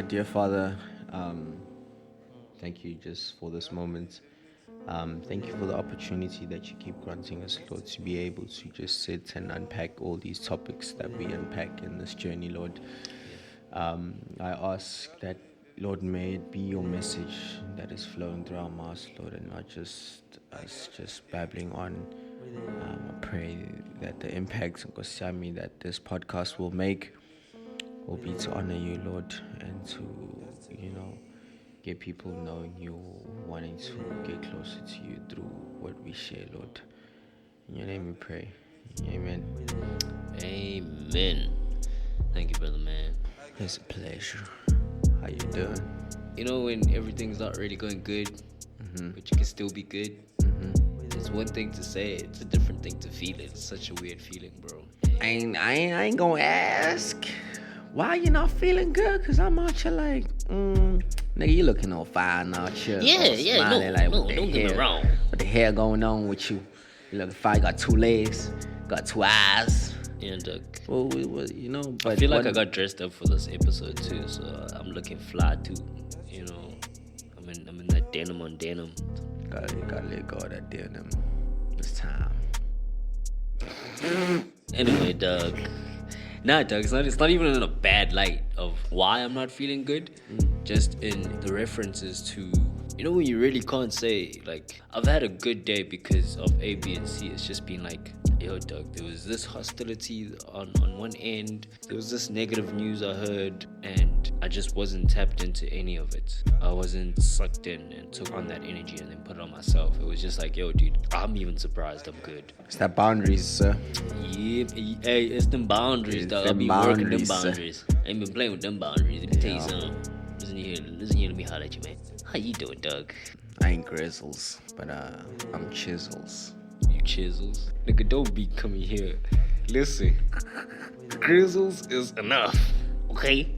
Dear Father, thank you just for this moment. Thank you for the opportunity that you keep granting us, Lord, to be able to just sit and unpack all these topics that we unpack in this journey, Lord. I ask that, Lord, may it be your message that is flowing through our mouths, Lord, and not just us just babbling on. I pray that the impact, Nkosiyami, that this podcast will make will be to honor you, Lord, and to, get people knowing you, wanting to get closer to you through what we share, Lord. In your name we pray. Amen. Amen. Thank you, brother, man. It's a pleasure. How you doing? You know when everything's not really going good, but you can still be good? It's one thing to say it, it's a different thing to feel it. It's such a weird feeling, bro. I ain't gonna ask why you not feeling good, cause I'm out here like, nigga, you looking all fine out here. Smiling, don't get me wrong. What the hell going on with you? You looking fine, you got 2 legs, got 2 eyes. And Well, but I feel like I got dressed up for this episode too, so I'm looking fly too. I'm in that denim on denim. Gotta let go of that denim this time. Anyway, Doug. Nah, Doug, it's not even in a bad light of why I'm not feeling good. Just in the references to, when you really can't say, like, I've had a good day because of A, B, and C. It's just been like, yo, Doug, there was this hostility on one end. There was this negative news I heard, and I just wasn't tapped into any of it. I wasn't sucked in and took on that energy and then put it on myself. It was just like, yo, dude, I'm even surprised I'm good. It's that boundaries, sir. Yeah, hey, it's them boundaries, dog. I be working them boundaries. I ain't been playing with them boundaries. Let me tell you something. Listen here, let me holler at you, man. How you doing, Doug? I ain't Grizzles, but I'm Chisels. You chisels? Nigga, don't be coming here. Listen, Grizzles is enough, okay?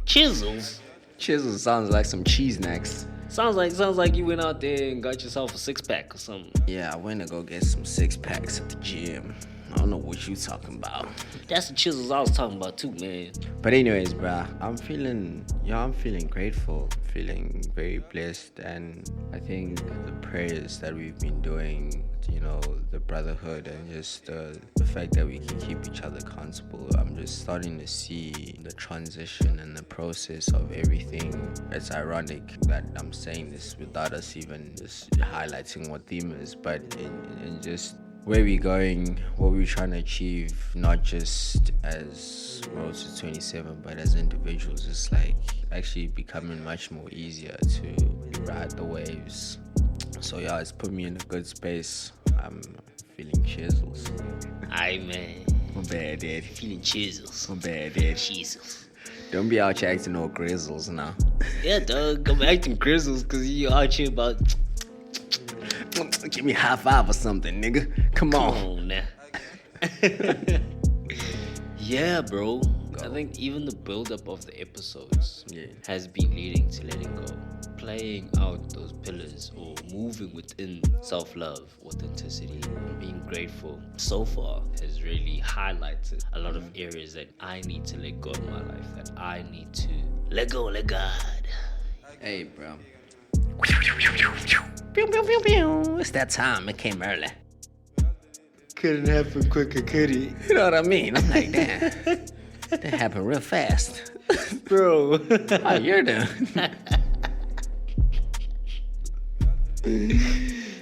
Chisels? Chisels sounds like some cheese snacks. Sounds like you went out there and got yourself a 6-pack or something. Yeah, I went to go get some 6-packs at the gym. I don't know what you talking about. That's the chisels I was talking about too, man. But anyways, bruh, I'm feeling grateful, feeling very blessed, and I think the prayers that we've been doing, the brotherhood and just the fact that we can keep each other accountable, I'm just starting to see the transition and the process of everything. It's ironic that I'm saying this without us even just highlighting what theme is, but in just where we're going, what we're trying to achieve, not just as Road to 27, but as individuals. It's like actually becoming much more easier to ride the waves. So yeah, it's put me in a good space. I'm feeling chisels. Aye, man. My bad, Dad. Feeling chisels. My bad, Dad. Chisels. Don't be out here acting all grizzles now. Yeah, dog. I'm acting grizzles because you out here about... Give me a high five or something, nigga. Come on. Come on now. Yeah, bro. I think even the build-up of the episodes has been leading to letting go. Playing out those pillars or moving within self-love, authenticity, and being grateful so far has really highlighted a lot of areas that I need to let go in my life, that I need to let go, let God. Hey, bro. Pew, pew, pew, pew. It's that time. It came early. Couldn't happen quicker, could it? You know what I mean? I'm like, damn. That happened real fast. Bro. How you're doing?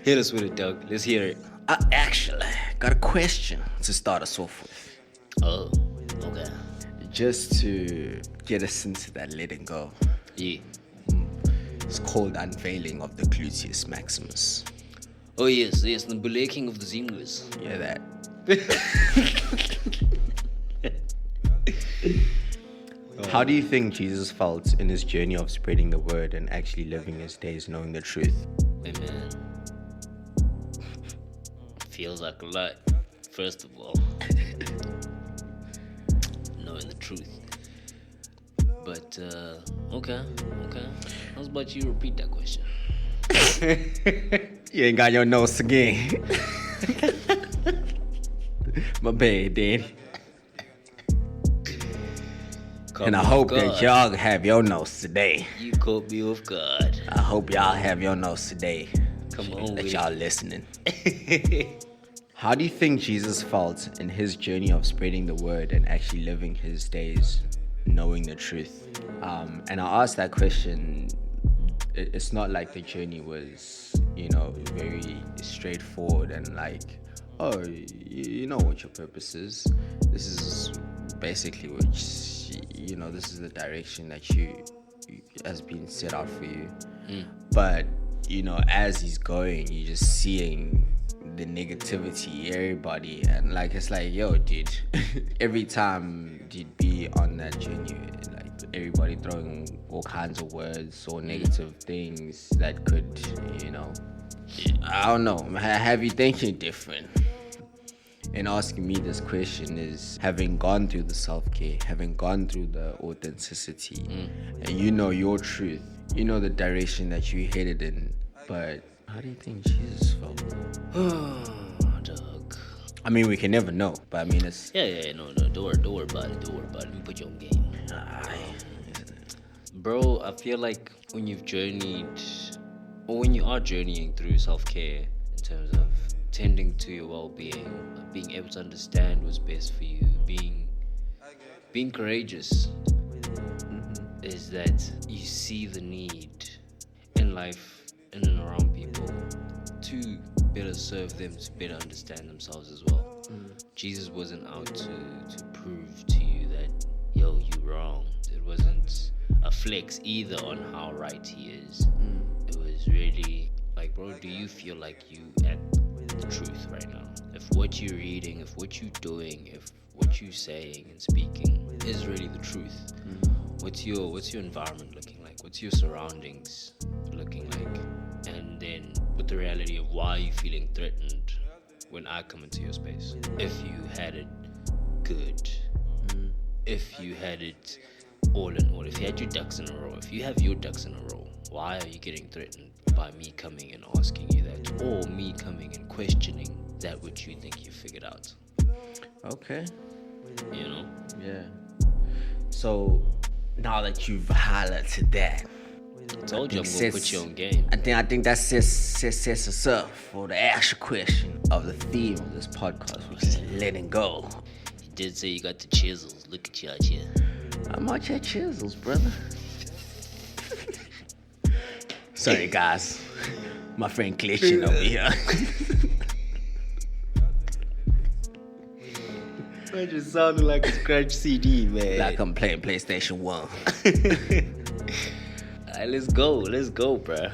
Hit us with it, Doug. Let's hear it. I actually got a question to start us off with. Oh, okay. Just to get us into that letting go. Yeah. It's called unveiling of the gluteus maximus. Oh, yes, the breaking of the zingers. Yeah, that. How do you think Jesus felt in his journey of spreading the word and actually living his days knowing the truth? Amen. Feels like a lot, first of all. Knowing the truth. But, okay. How's about you repeat that question? You ain't got your notes again. My bad, Daddy. And I hope that y'all have your notes today. You caught me off guard. I hope y'all have your notes today. Come on, that y'all listening. How do you think Jesus felt in his journey of spreading the word and actually living his days knowing the truth? And I asked that question. It's not like the journey was, very straightforward and like, oh, you know what your purpose is. This is basically what, this is the direction that you has been set out for you. But, as he's going, you're just seeing the negativity, everybody, and like it's like, yo, dude, every time you'd be on that journey, like everybody throwing all kinds of words or negative things that could, I don't know, have you thinking different. And asking me this question is having gone through the self-care, having gone through the authenticity, and your truth, the direction that you headed in, but how do you think Jesus felt? Dog. I mean, we can never know, but I mean, it's... Yeah, no, don't worry about it. Let me put you on game. Bro, I feel like when you've journeyed, or when you are journeying through self-care, in terms of tending to your well-being, being able to understand what's best for you, being courageous, is that you see the need in life, in and around people, to better serve them, to better understand themselves as well. Jesus wasn't out to prove to you that, yo, you wrong. It wasn't a flex either on how right he is. It was really like, bro, do you feel like you at the truth right now? If what you're reading, if what you're doing, if what you're saying and speaking is really the truth, what's your environment looking like? What's your surroundings looking like? And then with the reality of why you're feeling threatened when I come into your space. If you had it good, if you had it all in all, if you had your ducks in a row, if you have your ducks in a row, why are you getting threatened by me coming and asking you that, or me coming and questioning that which you think you figured out? Okay. Yeah. So now that you've highlighted that, I told you I'm gonna put you on game. I think that sets us up for the actual question of the theme of this podcast, which is letting go. You did say you got the chisels. Look at you out here. I'm out here chisels, brother. Sorry, guys. My friend glitching over here. That just sounded like a scratch CD, man. Like I'm playing PlayStation 1. Alright, let's go, bruh.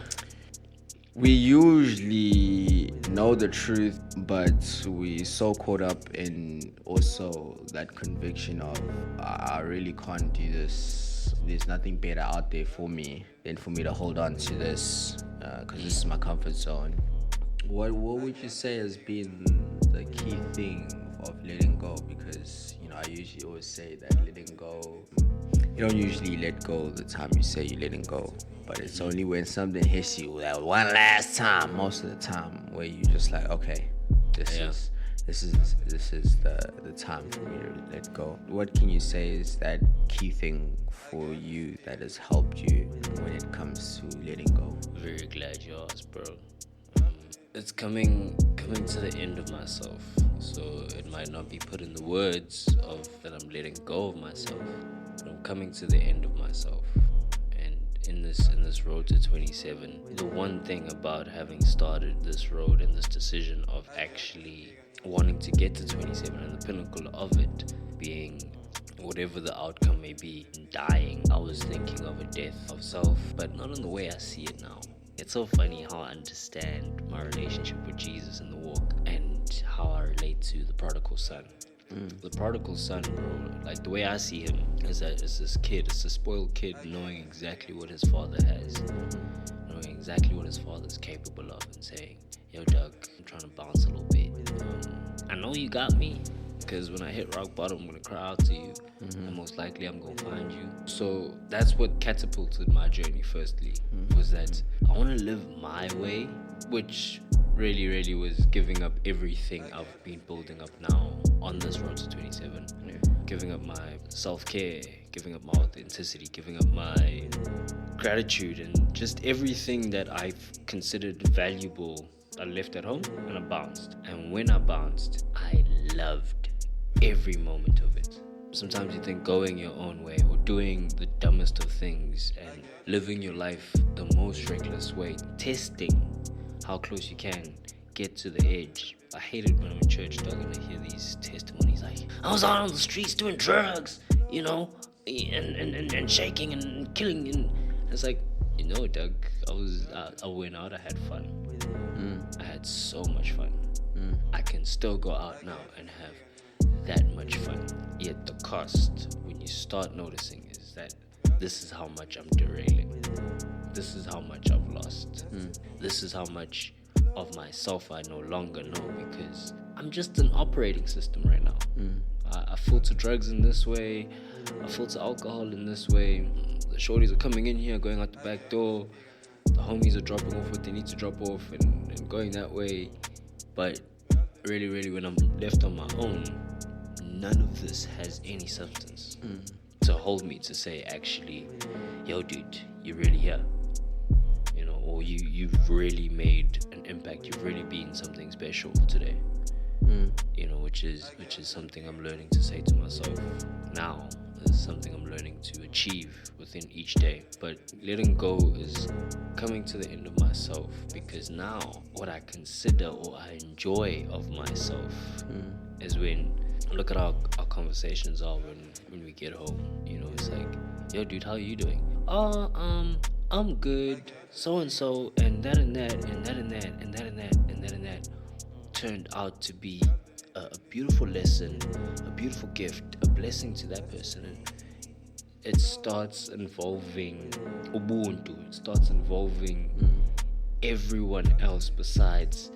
We usually know the truth, but we so caught up in also that conviction of I really can't do this. There's nothing better out there for me than for me to hold on to this, because this is my comfort zone. What would you say has been the key thing of letting go? Because I usually always say that letting go, you don't usually let go the time you say you're letting go, but it's only when something hits you that one last time, most of the time, where you just like, okay, this is the time for me to let go. What can you say is that key thing for you that has helped you when it comes to letting go? Very glad you asked, bro. It's coming to the end of myself, so it might not be put in the words of that I'm letting go of myself, but I'm coming to the end of myself. And in this road to 27, the one thing about having started this road and this decision of actually wanting to get to 27 and the pinnacle of it being whatever the outcome may be, dying, I was thinking of a death of self, but not in the way I see it now. It's so funny how I understand my relationship with Jesus in the walk and how I relate to the prodigal son. The prodigal son, bro, like the way I see him is that it's this kid, it's a spoiled kid knowing exactly what his father has, knowing exactly what his father's capable of and saying, yo, Doug, I'm trying to bounce a little bit. I know you got me, because when I hit rock bottom, I'm going to cry out to you, and most likely I'm going to find you. So that's what catapulted my journey firstly, was that I want to live my way, which really was giving up everything I've been building up now on this road to 27. Yeah. Giving up my self-care, giving up my authenticity, giving up my gratitude, and just everything that I've considered valuable. I left at home and I bounced. And when I bounced, I loved every moment of it. Sometimes you think going your own way or doing the dumbest of things and living your life the most reckless way, testing how close you can get to the edge. I hate it when I'm in church, dog, and I hear these testimonies like, I was out on the streets doing drugs, you know, and shaking and killing, and it's like, you know, Doug, I went out, I had fun. I had so much fun. I can still go out now and have that much fun. Yet the cost, when you start noticing, is that this is how much I'm derailing. This is how much I've lost. This is how much of myself I no longer know, because I'm just an operating system right now. I filter drugs in this way. I filter alcohol in this way. The shorties are coming in here, going out the back door. The homies are dropping off what they need to drop off and going that way. But really, when I'm left on my own, none of this has any substance to hold me to say, actually, yo, dude, you're really here. You know, or you've really made an impact. You've really been something special today. You know, which is something I'm learning to say to myself now. It's something I'm learning to achieve within each day. But letting go is coming to the end of myself, because now what I consider or I enjoy of myself is when I look at our conversations are when we get home. You know, it's like, yo, dude, how are you doing? Oh, I'm good. So and so, and that and that, and that and that, and that and that, and that and that turned out to be a beautiful lesson, a beautiful gift, a blessing to that person. And it starts involving Ubuntu. It starts involving everyone else besides,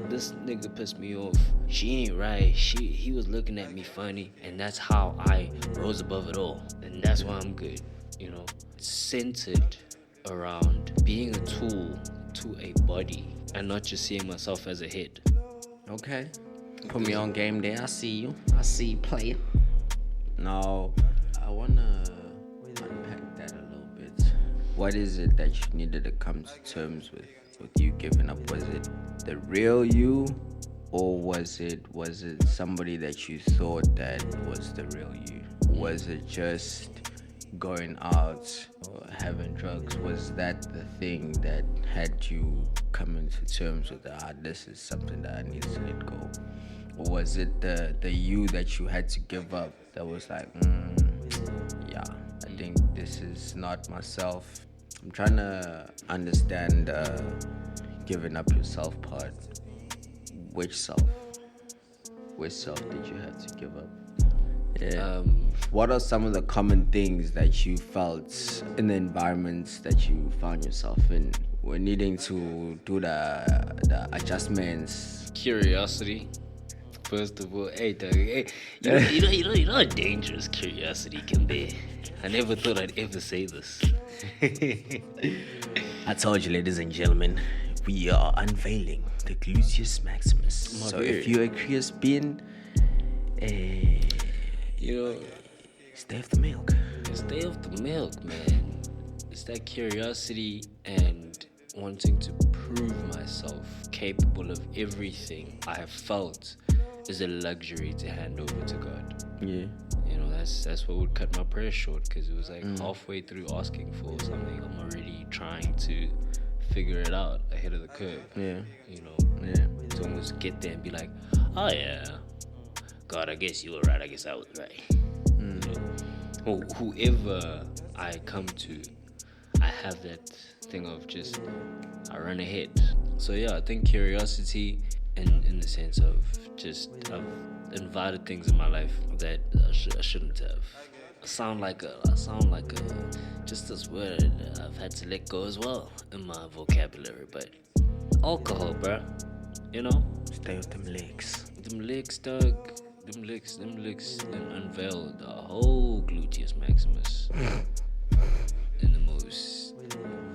this nigga pissed me off. She ain't right. He was looking at me funny, and that's how I rose above it all. And that's why I'm good. You know, it's centered around being a tool to a body and not just seeing myself as a head. Okay. Put me on game day. I see you. I see you, player. Now, I wanna unpack that a little bit. What is it that you needed to come to terms with you giving up? Was it the real you, or was it somebody that you thought that was the real you? Was it just going out or having drugs? Was that the thing that had you come into terms with this is something that I need to let go? Or was it the you that you had to give up that was like, yeah, I think this is not myself? I'm trying to understand giving up yourself part. Which self did you have to give up? Yeah. What are some of the common things that you felt in the environments that you found yourself in when needing to do the adjustments? Curiosity, first of all. Hey, Doug, hey, you know how dangerous curiosity can be. I never thought I'd ever say this. I told you, ladies and gentlemen, we are unveiling the gluteus maximus. So if you're a curious being, you know, stay off the milk. Stay off the milk, man. It's that curiosity and wanting to prove myself capable of everything I have felt is a luxury to hand over to God. Yeah. You know, that's what would cut my prayer short, because it was like halfway through asking for something, I'm already trying to figure it out ahead of the curve. Yeah. You know, to almost get there and be like, oh yeah, God, I guess you were right, I guess I was right. You know? Whoever I come to, I have that thing of just, I run ahead. So yeah, I think curiosity in the sense of just, I've invited things in my life that I shouldn't have. I sound like a just this word I've had to let go as well in my vocabulary, but alcohol, bruh, you know? Stay with them legs. Them legs, dog. Them licks then unveiled a whole gluteus maximus in the most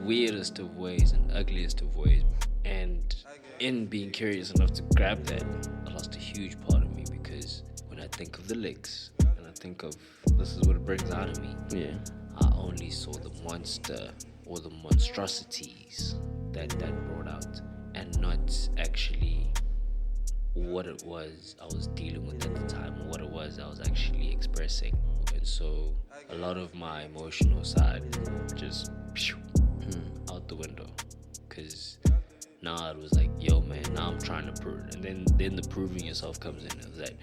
weirdest of ways and ugliest of ways. And in being curious enough to grab that, I lost a huge part of me, because when I think of the licks and I think of this is what it brings out of me, Yeah. I only saw the monster or the monstrosities that brought out, and not actually what it was I was dealing with at the time, or what it was I was actually expressing. And so a lot of my emotional side just out the window, because now it was like, yo man, now I'm trying to prove, and then the proving yourself comes in. It was that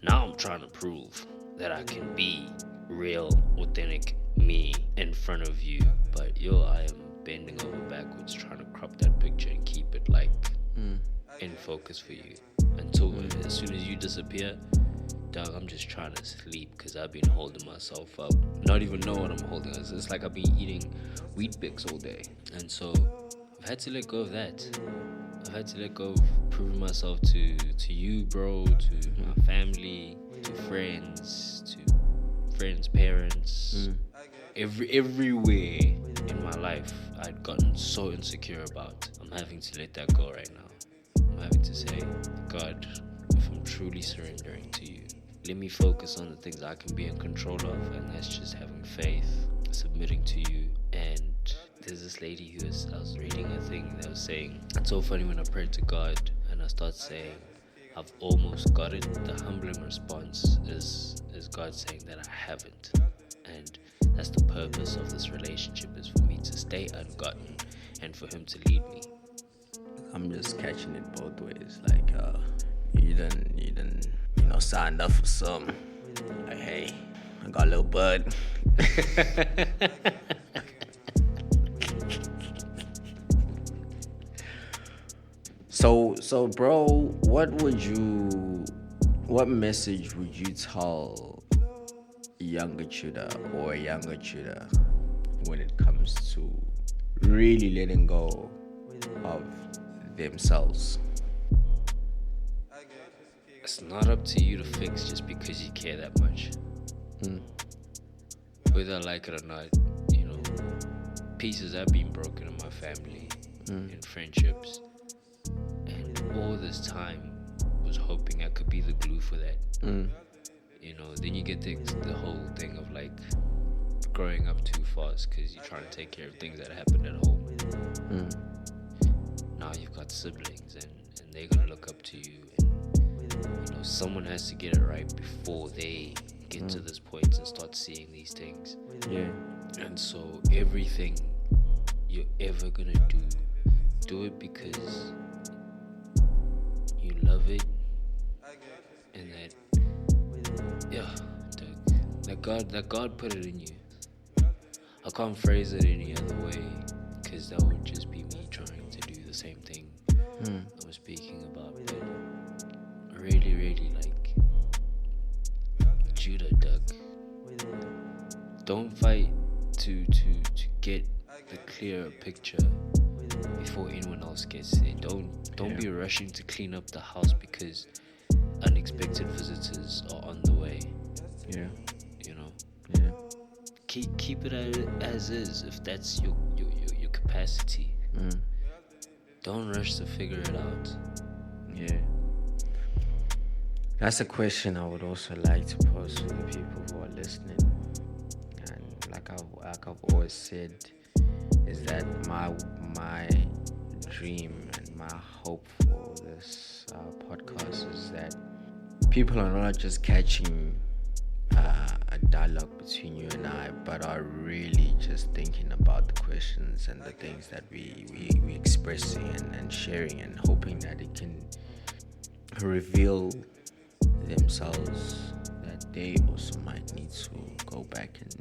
now I'm trying to prove that I can be real, authentic me in front of you, but yo, I am bending over backwards trying to crop that picture and keep it like in focus for you, until as soon as you disappear, dog, I'm just trying to sleep, because I've been holding myself up, not even know what I'm holding. It's like I've been eating wheat bix all day, and so I've had to let go of that. I've had to let go of proving myself to you, bro, to my family, to friends, parents, everywhere in my life I'd gotten so insecure about. I'm having to let that go right now. I'm having to say, God, if I'm truly surrendering to you, let me focus on the things I can be in control of, and that's just having faith, submitting to you. And there's this lady I was reading a thing that was saying, it's so funny when I pray to God and I start saying, I've almost got it, the humbling response is God saying that I haven't. And that's the purpose of this relationship, is for me to stay ungotten and for him to lead me. I'm just catching it both ways. Like, you done, signed up for some. Like, hey, I got a little bud. So, bro, what message would you tell younger Chuda or younger Chuda when it comes to really letting go of themselves? It's not up to you to fix just because you care that much. Whether I like it or not, pieces have been broken in my family, in friendships, and all this time was hoping I could be the glue for that. Then you get the whole thing of like growing up too fast because you're trying to take care of things that happened at home. Now you've got siblings and they're gonna look up to you, and someone has to get it right before they get to this point and start seeing these things. Yeah. And so everything you're ever gonna do it because you love it, and that God put it in you. I can't phrase it any other way, because that would just be me trying to do the same thing I was speaking about. But really, really, like, Judah, Doug, don't fight to get the clearer picture before anyone else gets there. Don't be rushing to clean up the house because unexpected visitors are on the way. Yeah. Yeah. Keep it as is, if that's your capacity. Don't rush to figure it out. Yeah. That's a question I would also like to pose to the people who are listening. And like I've always said, is that my dream and my hope for this podcast is that people are not just catching a dialogue between you and I, but are really just thinking about the questions and the things that we expressing and sharing, and hoping that it can reveal themselves, that they also might need to go back and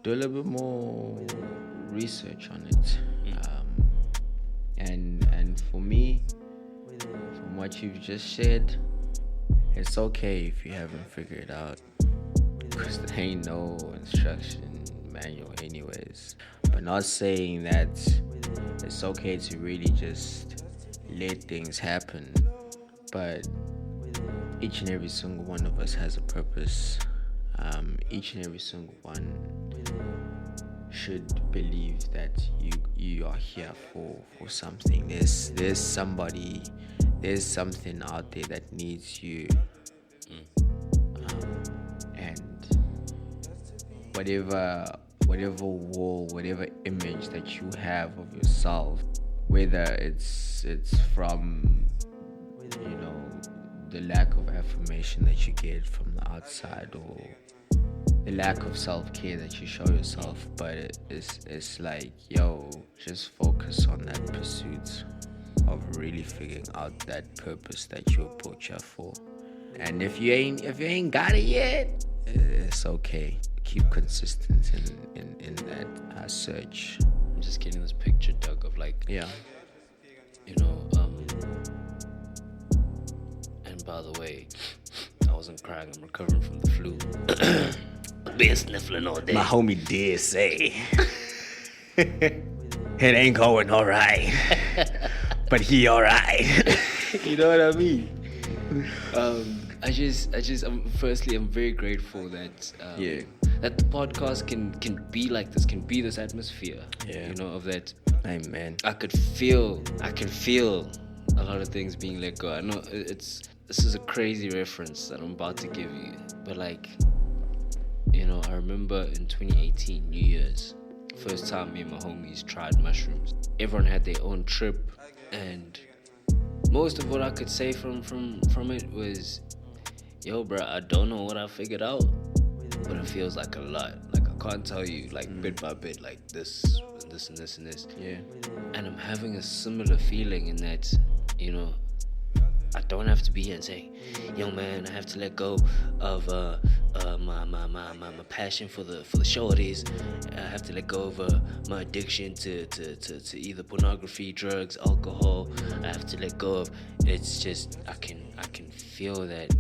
do a little bit more research on it. And for me, from what you've just shared, it's okay if you haven't figured it out, because there ain't no instruction manual anyways. But not saying that it's okay to really just let things happen, but each and every single one of us has a purpose. Each and every single one should believe that you are here for something. There's somebody, there's something out there that needs you. And whatever wall, whatever image that you have of yourself, whether it's from, you know, the lack of affirmation that you get from the outside, or the lack of self-care that you show yourself, but it's like, yo, just focus on that pursuit of really figuring out that purpose that you were brought here for. And if you ain't got it yet, it's okay. Keep consistent in that search. I'm just getting this picture, Doug, of like, Yeah. you know, and by the way, I wasn't crying, I'm recovering from the flu. Been sniffling all day. My homie did say it ain't going alright, but he alright. You know what I mean? Firstly, I'm very grateful that that the podcast can be like this, can be this atmosphere. Yeah. You know, of that. Amen. I can feel a lot of things being let go. I know this is a crazy reference that I'm about to give you, but like, you know, I remember in 2018, New Year's, first time me and my homies tried mushrooms. Everyone had their own trip, and most of what I could say from it was, yo, bro, I don't know what I figured out, but it feels like a lot. Like, I can't tell you, like, bit by bit, like this and this and this and this. Yeah. And I'm having a similar feeling in that, you know, I don't have to be here and say, yo, man, I have to let go of my passion for the shorties. I have to let go of my addiction to either pornography, drugs, alcohol. I have to let go of. It's just I can feel that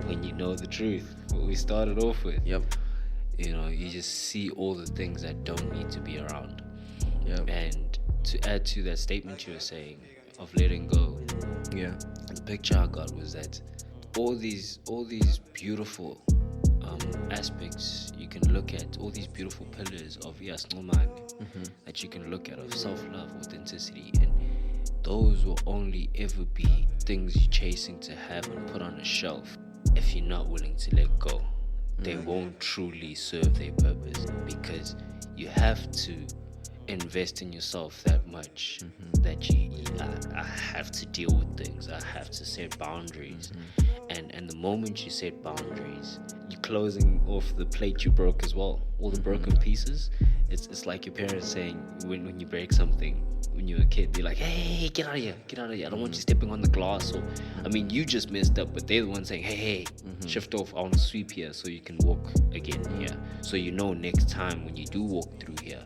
when you know the truth, what we started off with. Yep. You know, you just see all the things that don't need to be around. Yep. And to add to that statement you were saying of letting go, Yeah. the picture I got was that all these beautiful aspects you can look at, all these beautiful pillars of that you can look at, of self-love, authenticity, and those will only ever be things you're chasing to have and put on a shelf. If you're not willing to let go, they won't truly serve their purpose, because you have to invest in yourself that much that I have to deal with things. I have to set boundaries, and the moment you set boundaries, you're closing off the plate you broke as well. All the broken pieces. It's like your parents saying when you break something when you're a kid, they're like, hey, get out of here, I don't want you stepping on the glass. Or I mean, you just messed up, but they're the ones saying, hey, shift off, I want to sweep here so you can walk again here, so you know next time when you do walk through here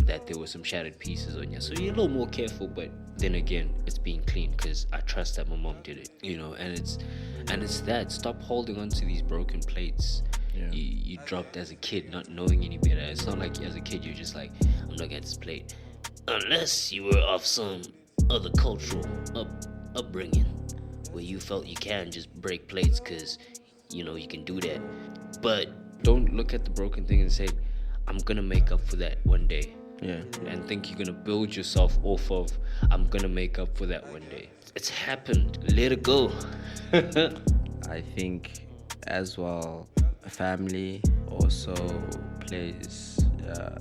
that there were some shattered pieces on you, so you're a little more careful. But then again, it's being clean because I trust that my mom did it, you know. And it's that, stop holding on to these broken plates. You dropped as a kid not knowing any better. It's not like as a kid you're just like, I'm looking at this plate, unless you were of some other cultural upbringing where you felt you can just break plates because you know you can do that. But don't look at the broken thing and say, I'm gonna make up for that one day. Yeah. And think you're gonna build yourself off of, I'm gonna make up for that one day. It's happened. Let it go. I think as well, family also plays a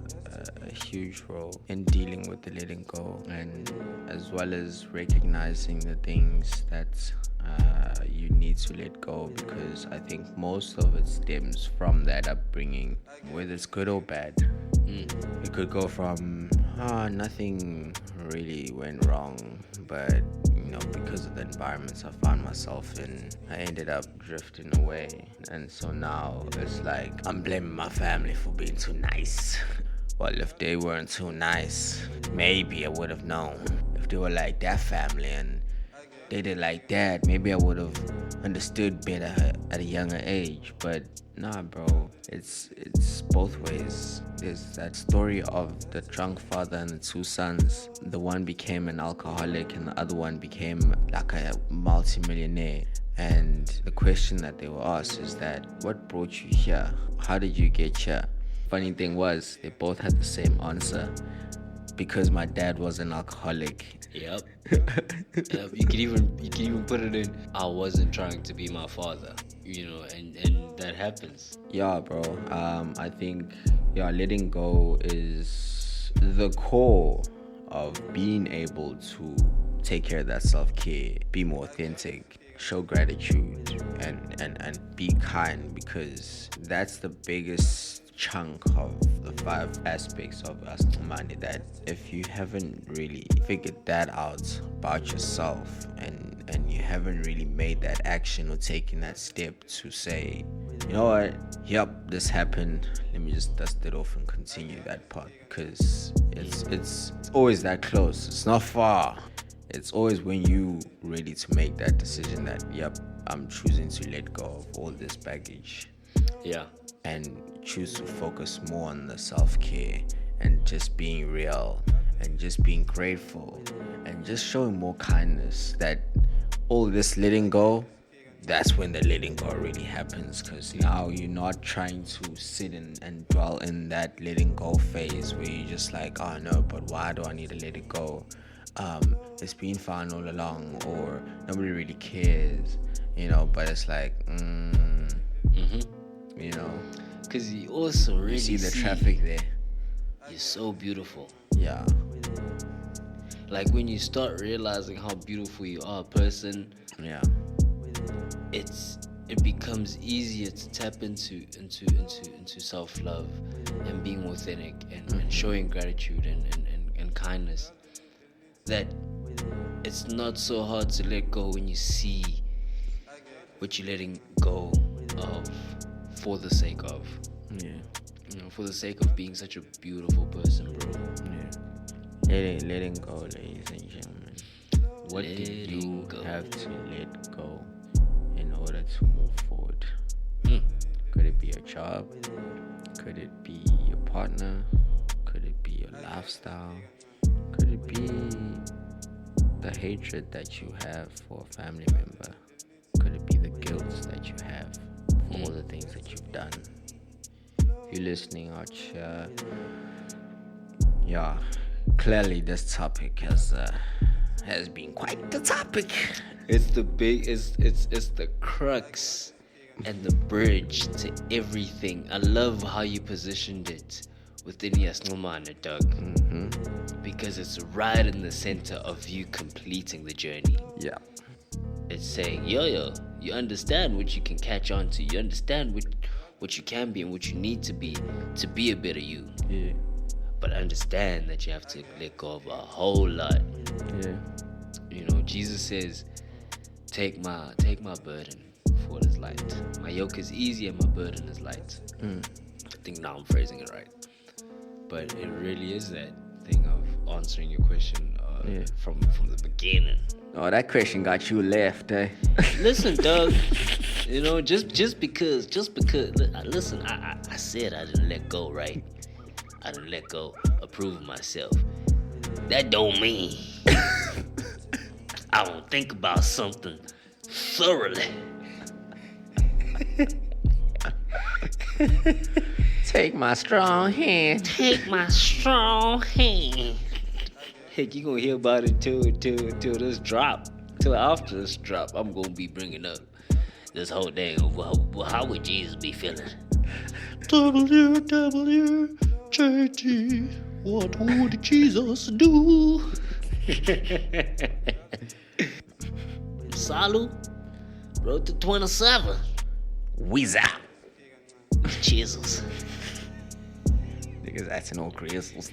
huge role in dealing with the letting go, and as well as recognizing the things that you need to let go, because I think most of it stems from that upbringing, whether it's good or bad. It could go from nothing really went wrong, but you know, because of the environments I found myself in, I ended up drifting away. And so now it's like I'm blaming my family for being too nice. Well, if they weren't too nice, maybe I would have known. If they were like that family and they did like that, maybe I would have understood better at a younger age. But nah, bro, it's both ways. There's that story of the drunk father and the two sons. The one became an alcoholic and the other one became like a multi-millionaire. And the question that they were asked is that, what brought you here? How did you get here? funny thing was, they both had the same answer. Because my dad was an alcoholic. Yep. Yep. You can even put it in. I wasn't trying to be my father, and that happens. Yeah, bro. I think letting go is the core of being able to take care of that self-care, be more authentic, show gratitude, and be kind, because that's the biggest chunk of the 5 aspects of us money, that if you haven't really figured that out about yourself, and you haven't really made that action or taken that step to say, you know what, yep, this happened, let me just dust it off and continue that part, because it's always that close, it's not far. It's always when you ready to make that decision that, yep, I'm choosing to let go of all this baggage. Yeah. And choose to focus more on the self-care and just being real and just being grateful and just showing more kindness, that all this letting go, that's when the letting go really happens, because now you're not trying to sit and dwell in that letting go phase where you're just like, oh no, but why do I need to let it go? It's been fine all along, or nobody really cares, but it's like, because you also really see the traffic there. You're so beautiful. Yeah. Like when you start realizing how beautiful you are a person, yeah, it becomes easier to tap into self-love and being authentic and showing gratitude and kindness. That it's not so hard to let go when you see what you're letting go of for the sake of. Yeah. For the sake of being such a beautiful person, bro. Yeah. Letting go, ladies and gentlemen. What did you have to let go in order to move forward? Could it be a job? Could it be your partner? Could it be your lifestyle? Could it be the hatred that you have for a family member? Could it be the guilt that you have for all the things that you've done? If you're listening out here, clearly this topic has been quite the topic. It's the crux and the bridge to everything. I love how you positioned it within Yasnomana, Doug. Because it's right in the center of you completing the journey. Yeah. It's saying, you understand what you can catch on to. You understand what you can be and what you need to be a better you. Yeah. But understand that you have to let go of a whole lot. Yeah. Jesus says, take my burden, for it is light. My yoke is easy and my burden is light. I think now I'm phrasing it right. But it really is that thing of answering your question from the beginning. Oh, that question got you left, eh? Listen, Doug. Just because. Listen, I said I didn't let go, right? I didn't let go, approve of myself. That don't mean I don't think about something thoroughly. Take my strong hand. Take my strong hand. Heck, you gonna hear about it till this drop. Till after this drop, I'm gonna be bringing up this whole thing of how would Jesus be feeling? WWJT, what would Jesus do? Salu, road to 27. Weezer. Jesus. Niggas acting all crystals.